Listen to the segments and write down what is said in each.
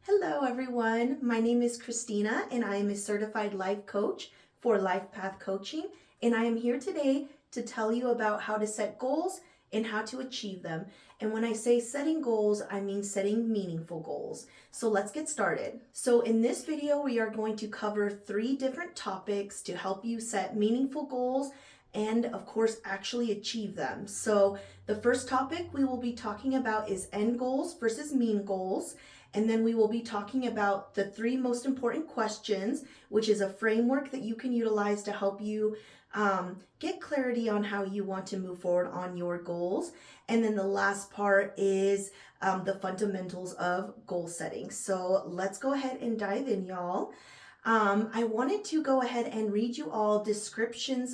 Hello everyone, my name is Christina and I am a certified life coach for Life Path Coaching, and I am here today to tell you about how to set goals and how to achieve them. And when I say setting goals, I mean setting meaningful goals. So let's get started. So in this video, we are going to cover 3 different topics to help you set meaningful goals and of course actually achieve them. So the first topic we will be talking about is end goals versus mean goals. And then we will be talking about the 3 most important questions, which is a framework that you can utilize to help you get clarity on how you want to move forward on your goals. And then the last part is the fundamentals of goal setting. So let's go ahead and dive in, y'all. I wanted to go ahead and read you all definitions,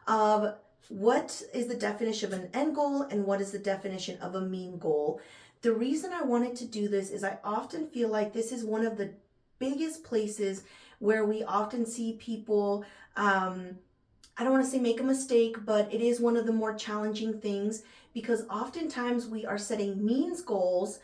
of what is the definition of an end goal and what is the definition of a mean goal. The reason I wanted to do this is I often feel like this is one of the biggest places where we often see people, I don't want to say make a mistake, but it is one of the more challenging things because oftentimes we are setting means goals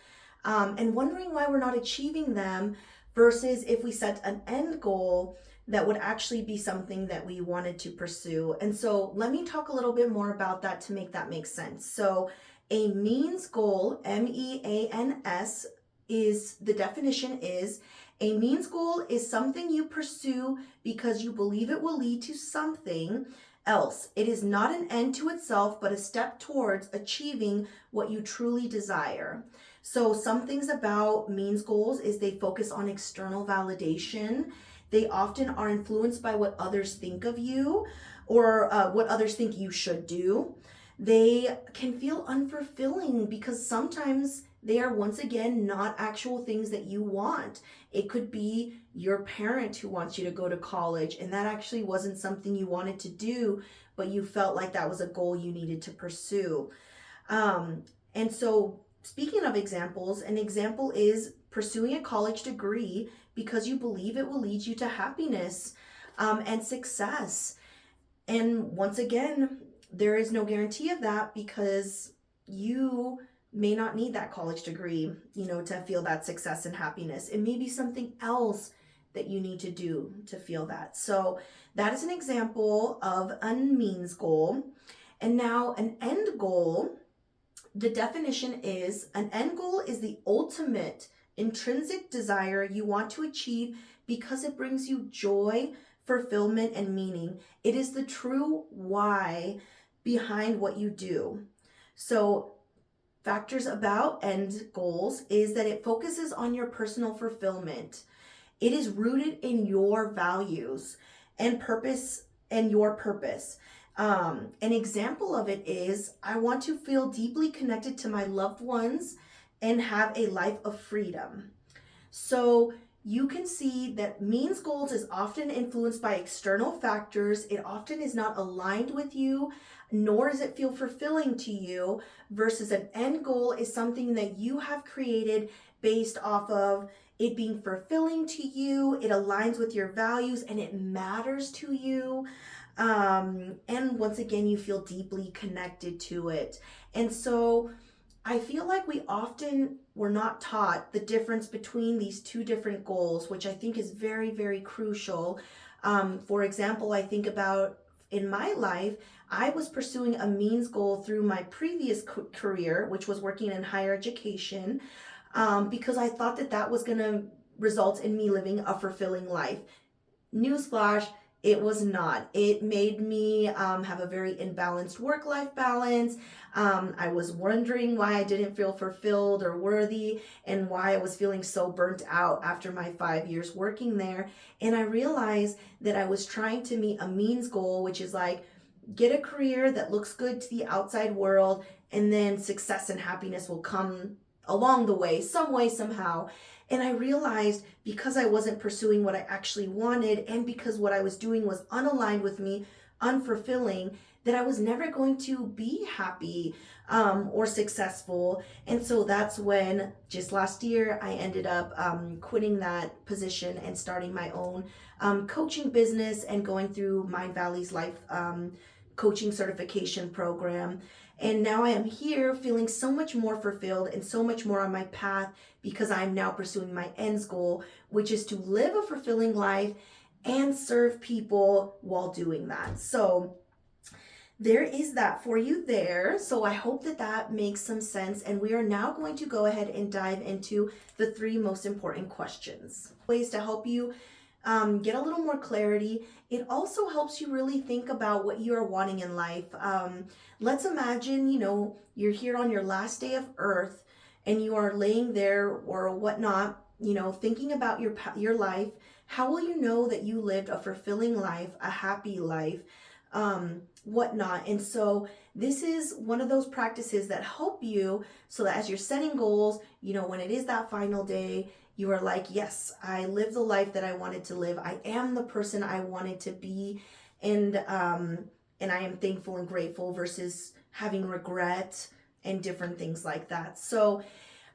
and wondering why we're not achieving them versus if we set an end goal that would actually be something that we wanted to pursue. And so let me talk a little bit more about that to make that make sense. So a means goal, MEANS, is the definition is a means goal is something you pursue because you believe it will lead to something else. It is not an end to itself, but a step towards achieving what you truly desire. So some things about means goals is they focus on external validation. They often are influenced by what others think of you or what others think you should do. They can feel unfulfilling because sometimes they are once again not actual things that you want. It could be your parent who wants you to go to college and that actually wasn't something you wanted to do, but you felt like that was a goal you needed to pursue. And so speaking of examples, an example is pursuing a college degree because you believe it will lead you to happiness and success. And once again, there is no guarantee of that because you may not need that college degree, to feel that success and happiness. It may be something else that you need to do to feel that. So that is an example of a means goal. And now an end goal, the definition is an end goal is the ultimate intrinsic desire you want to achieve because it brings you joy, fulfillment, and meaning. It is the true why behind what you do. So factors about end goals is that it focuses on your personal fulfillment. It is rooted in your values and purpose and your purpose. An example of it is I want to feel deeply connected to my loved ones and have a life of freedom. So you can see that means goals is often influenced by external factors. It often is not aligned with you, nor does it feel fulfilling to you, versus an end goal is something that you have created based off of it being fulfilling to you, it aligns with your values, and it matters to you. And once again, you feel deeply connected to it. And so I feel like we're not taught the difference between these 2 different goals, which I think is very, very crucial. For example, I think about in my life, I was pursuing a means goal through my previous career, which was working in higher education, because I thought that was going to result in me living a fulfilling life. Newsflash, it was not. It made me have a very imbalanced work-life balance. I was wondering why I didn't feel fulfilled or worthy and why I was feeling so burnt out after my 5 years working there. And I realized that I was trying to meet a means goal, which is like, get a career that looks good to the outside world, and then success and happiness will come along the way, some way, somehow. And I realized because I wasn't pursuing what I actually wanted and because what I was doing was unaligned with me, unfulfilling, that I was never going to be happy or successful. And so that's when just last year I ended up quitting that position and starting my own coaching business and going through Mindvalley's life coaching certification program. And now I am here feeling so much more fulfilled and so much more on my path because I'm now pursuing my ends goal, which is to live a fulfilling life and serve people while doing that. So there is that for you there. So I hope that that makes some sense. And we are now going to go ahead and dive into the 3 most important questions. Ways to help you get a little more clarity. It also helps you really think about what you are wanting in life. Let's imagine, you're here on your last day of earth and you are laying there or whatnot, thinking about your life. How will you know that you lived a fulfilling life, a happy life? Whatnot. And so this is one of those practices that help you so that as you're setting goals, when it is that final day, you are like, yes, I lived the life that I wanted to live. I am the person I wanted to be. And I am thankful and grateful versus having regret and different things like that. So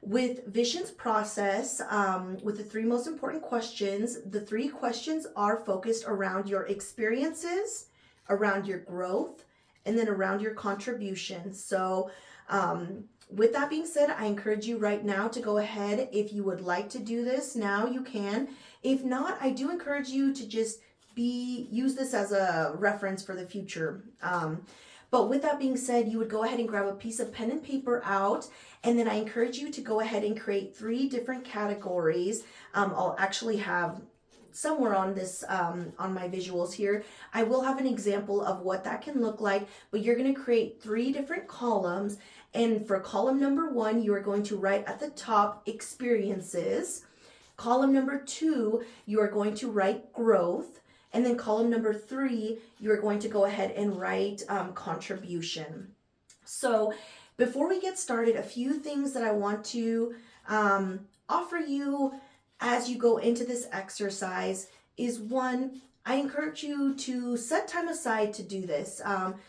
with Vishen's process, with the 3 most important questions, the 3 questions are focused around your experiences, around your growth, and then around your contribution. So with that being said, I encourage you right now to go ahead. If you would like to do this now, you can. If not, I do encourage you to just use this as a reference for the future. But with that being said, you would go ahead and grab a piece of pen and paper out, and then I encourage you to go ahead and create 3 different categories. I'll actually have somewhere on this, on my visuals here, I will have an example of what that can look like, but you're going to create 3 different columns. And for column number 1, you are going to write at the top experiences. Column number 2, you are going to write growth. And then column number 3, you're going to go ahead and write contribution. So before we get started, a few things that I want to offer you as you go into this exercise is 1, I encourage you to set time aside to do this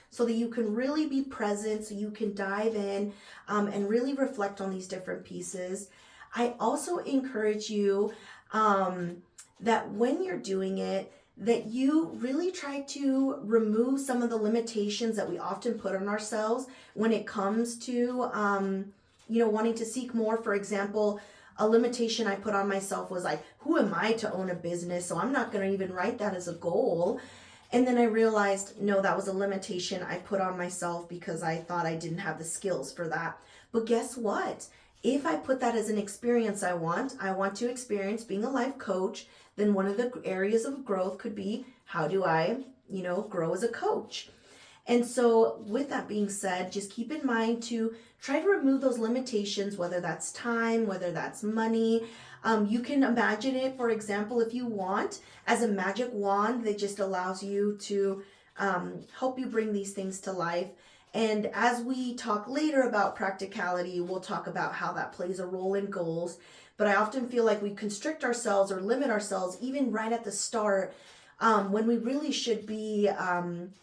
so that you can really be present, so you can dive in and really reflect on these different pieces. I also encourage you that when you're doing it, that you really try to remove some of the limitations that we often put on ourselves when it comes to, wanting to seek more. For example, a limitation I put on myself was like, who am I to own a business? So I'm not going to even write that as a goal. And then I realized, no, that was a limitation I put on myself because I thought I didn't have the skills for that. But guess what? If I put that as an experience I want to experience being a life coach, then one of the areas of growth could be, how do I, grow as a coach? And so with that being said, just keep in mind to try to remove those limitations, whether that's time, whether that's money. You can imagine it, for example, if you want, as a magic wand that just allows you to help you bring these things to life. And as we talk later about practicality, we'll talk about how that plays a role in goals. But I often feel like we constrict ourselves or limit ourselves even right at the start, when we really should be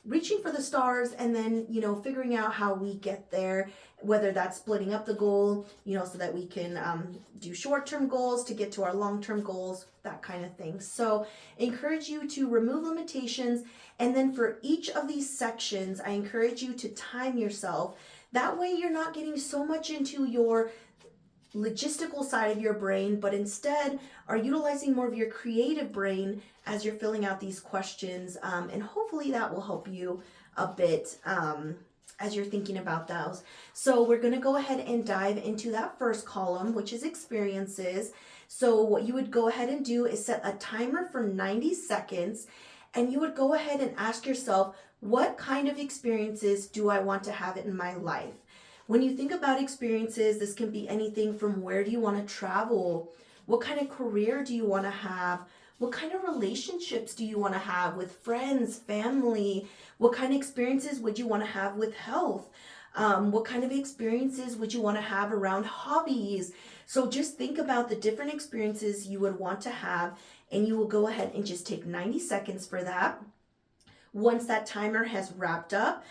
reaching for the stars and then, figuring out how we get there, whether that's splitting up the goal, so that we can do short-term goals to get to our long-term goals, that kind of thing. So encourage you to remove limitations. And then for each of these sections, I encourage you to time yourself. That way you're not getting so much into your logistical side of your brain, but instead are utilizing more of your creative brain as you're filling out these questions. And hopefully that will help you a bit as you're thinking about those. So we're going to go ahead and dive into that first column, which is experiences. So what you would go ahead and do is set a timer for 90 seconds. And you would go ahead and ask yourself, what kind of experiences do I want to have in my life? When you think about experiences, this can be anything from where do you want to travel? What kind of career do you want to have? What kind of relationships do you want to have with friends, family? What kind of experiences would you want to have with health? What kind of experiences would you want to have around hobbies? So just think about the different experiences you would want to have, and you will go ahead and just take 90 seconds for that. Once that timer has wrapped up,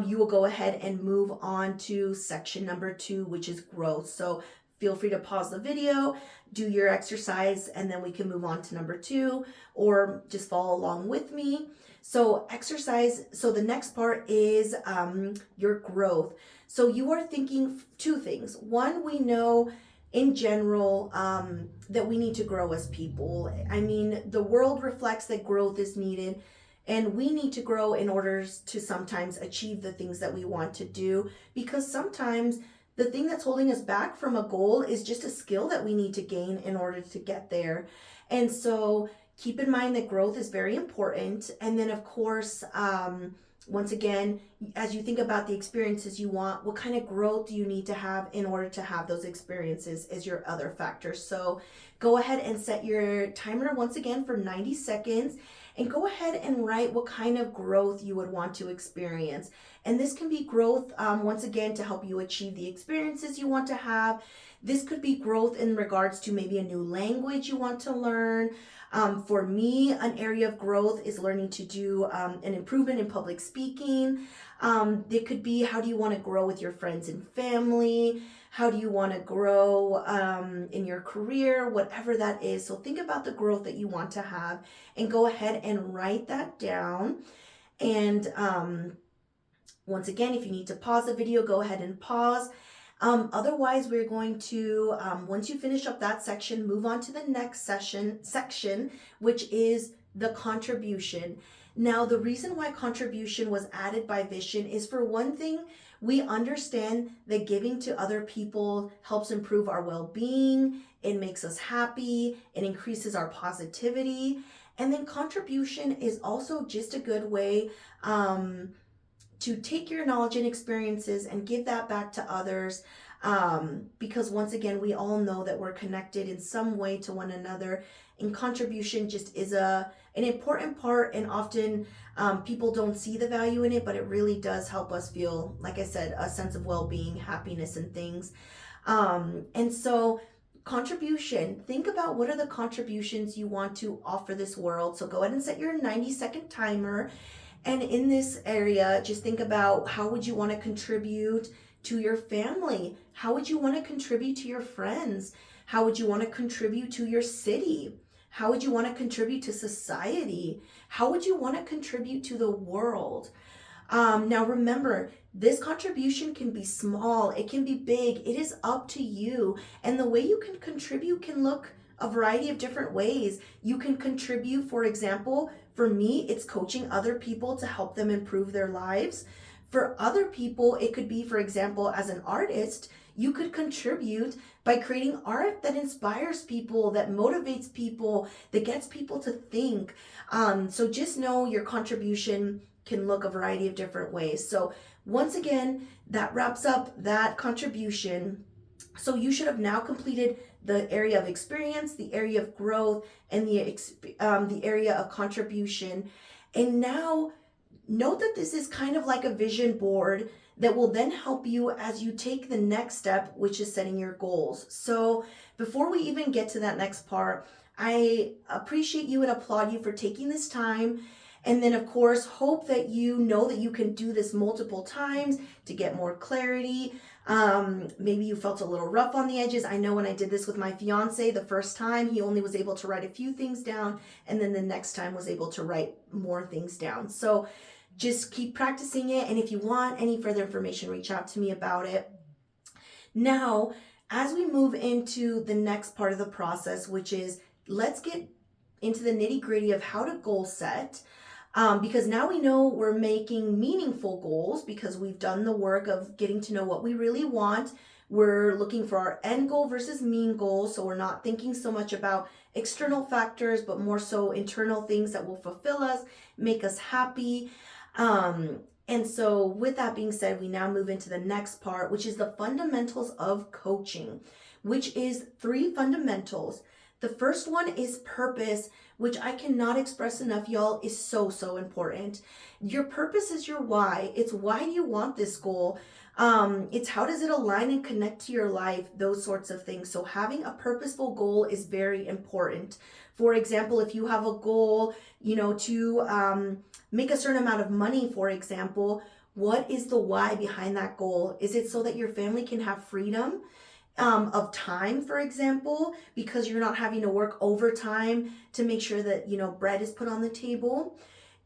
you will go ahead and move on to section number 2, which is growth. So feel free to pause the video, do your exercise, and then we can move on to number 2, or just follow along with me. So exercise, so the next part is your growth. So you are thinking two things. One, we know in general that we need to grow as people. I mean, the world reflects that growth is needed, and we need to grow in order to sometimes achieve the things that we want to do, because sometimes the thing that's holding us back from a goal is just a skill that we need to gain in order to get there. And so keep in mind that growth is very important. And then, of course, once again, as you think about the experiences you want, what kind of growth do you need to have in order to have those experiences is your other factor. So go ahead and set your timer once again for 90 seconds, and go ahead and write what kind of growth you would want to experience. And this can be growth, once again, to help you achieve the experiences you want to have. This could be growth in regards to maybe a new language you want to learn. For me, an area of growth is learning to do an improvement in public speaking. It could be, how do you want to grow with your friends and family? How do you want to grow in your career? Whatever that is. So think about the growth that you want to have, and go ahead and write that down. And once again, if you need to pause the video, go ahead and pause. Otherwise, we're going to, once you finish up that section, move on to the next section, which is the contribution. Now, the reason why contribution was added by Vishen is, for one thing, we understand that giving to other people helps improve our well-being, it makes us happy, it increases our positivity, and then contribution is also just a good way to take your knowledge and experiences and give that back to others, because once again, we all know that we're connected in some way to one another, and contribution just is an important part, and often people don't see the value in it, but it really does help us feel, like I said, a sense of well-being, happiness, and things. And so contribution, think about what are the contributions you want to offer this world. So go ahead and set your 90-second timer. And in this area, just think about, how would you want to contribute to your family? How would you want to contribute to your friends? How would you want to contribute to your city? How would you want to contribute to society? How would you want to contribute to the world? Now remember, this contribution can be small, it can be big, it is up to you. And the way you can contribute can look a variety of different ways. You can contribute, for example, for me, it's coaching other people to help them improve their lives. For other people, it could be, for example, as an artist, you could contribute by creating art that inspires people, that motivates people, that gets people to think. So just know your contribution can look a variety of different ways. So once again, that wraps up that contribution. So you should have now completed the area of experience, the area of growth, and the area of contribution. And now note that this is kind of like a vision board that will then help you as you take the next step, which is setting your goals. So before we even get to that next part, I appreciate you and applaud you for taking this time. And then, of course, hope that you know that you can do this multiple times to get more clarity. Maybe you felt a little rough on the edges. I know when I did this with my fiance the first time, he only was able to write a few things down, and then the next time was able to write more things down. So just keep practicing it. And if you want any further information, reach out to me about it. Now, as we move into the next part of the process, which is, let's get into the nitty-gritty of how to goal set. Because now we know we're making meaningful goals because we've done the work of getting to know what we really want. We're looking for our end goal versus mean goal. So we're not thinking so much about external factors, but more so internal things that will fulfill us, make us happy. And so with that being said, we now move into the next part, which is the fundamentals of coaching, which is 3 fundamentals. The first one is purpose, which I cannot express enough, y'all, is so, so important. Your purpose is your why. It's why do you want this goal? It's how does it align and connect to your life, those sorts of things. So having a purposeful goal is very important. For example, if you have a goal, to make a certain amount of money, for example, what is the why behind that goal? Is it so that your family can have freedom of time, for example, because you're not having to work overtime to make sure that, bread is put on the table?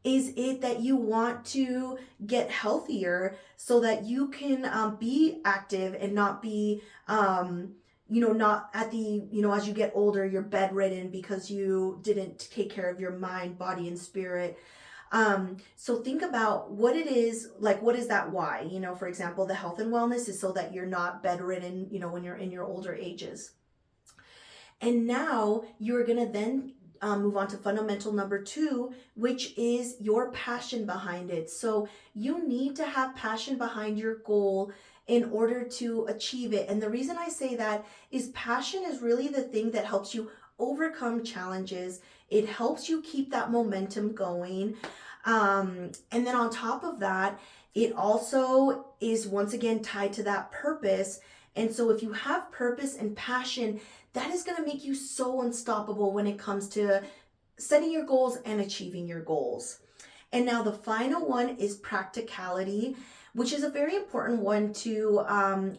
Is it that you want to get healthier so that you can be active and not be, not at the, as you get older, you're bedridden because you didn't take care of your mind, body, and spirit. So think about what it is, like, what is that why? For example, the health and wellness is so that you're not bedridden, when you're in your older ages. And now you're going to then move on to fundamental number 2, which is your passion behind it. So you need to have passion behind your goal in order to achieve it. And the reason I say that is passion is really the thing that helps you overcome challenges. It helps you keep that momentum going. And then on top of that, it also is once again tied to that purpose. And so if you have purpose and passion, that is going to make you so unstoppable when it comes to setting your goals and achieving your goals. And now the final one is practicality, which is a very important one to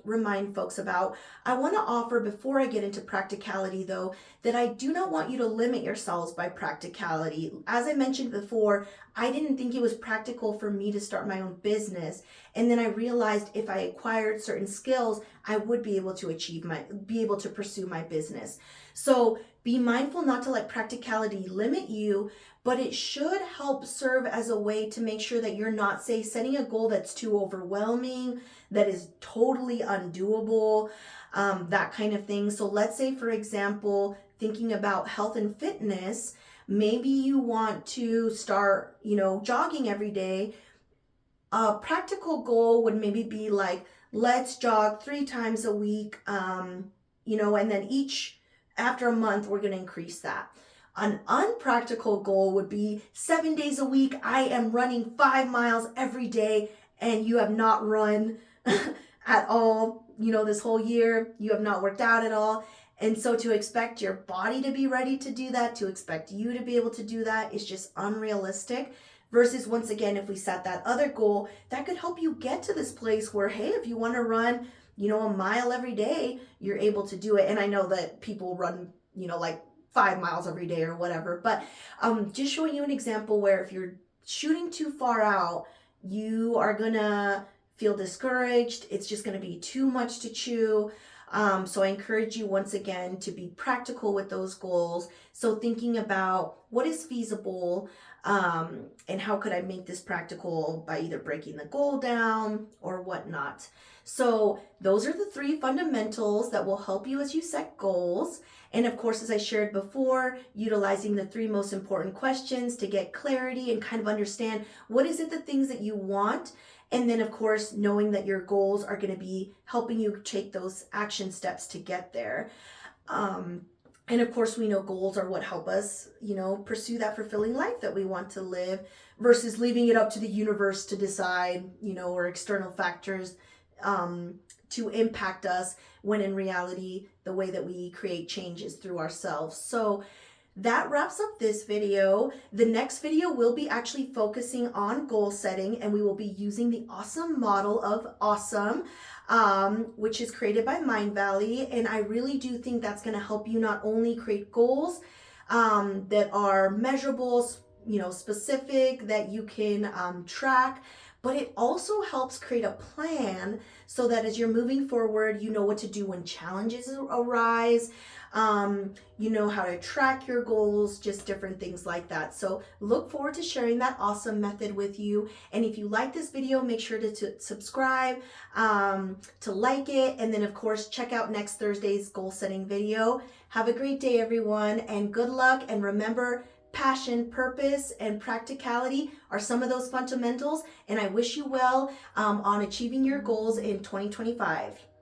remind folks about. I want to offer, before I get into practicality though, that I do not want you to limit yourselves by practicality. As I mentioned before, I didn't think it was practical for me to start my own business. And then I realized if I acquired certain skills, I would be able to pursue my business. So be mindful not to let practicality limit you, but it should help serve as a way to make sure that you're not, say, setting a goal that's too overwhelming, that is totally undoable, that kind of thing. So let's say, for example, thinking about health and fitness, maybe you want to start, jogging every day. A practical goal would maybe be like, let's jog 3 times a week, and then after a month, we're going to increase that. An unpractical goal would be 7 days a week. I am running 5 miles every day, and you have not run at all, this whole year. You have not worked out at all. And so to expect your body to be ready to do that, to expect you to be able to do that is just unrealistic. Versus, once again, if we set that other goal, that could help you get to this place where, hey, if you want to run, a mile every day, you're able to do it. And I know that people run, like 5 miles every day or whatever, but just showing you an example where if you're shooting too far out, you are gonna feel discouraged. It's just gonna be too much to chew. So I encourage you once again to be practical with those goals. So thinking about what is feasible, and how could I make this practical by either breaking the goal down or whatnot. So those are the 3 fundamentals that will help you as you set goals. And of course, as I shared before, utilizing the 3 most important questions to get clarity and kind of understand what is it, the things that you want. And then of course, knowing that your goals are going to be helping you take those action steps to get there. And of course, we know goals are what help us, pursue that fulfilling life that we want to live, versus leaving it up to the universe to decide, or external factors to impact us, when in reality, the way that we create change is through ourselves. So that wraps up this video. The next video will be actually focusing on goal setting, and we will be using the awesome model of awesome, which is created by Mindvalley. And I really do think that's going to help you not only create goals that are measurable, specific, that you can track, but it also helps create a plan so that as you're moving forward, you know what to do when challenges arise. You know how to track your goals, just different things like that. So look forward to sharing that awesome method with you. And if you like this video, make sure to subscribe, to like it, and then of course check out next Thursday's goal setting video. Have a great day, everyone, and good luck. And remember, passion, purpose, and practicality are some of those fundamentals. And I wish you well on achieving your goals in 2025.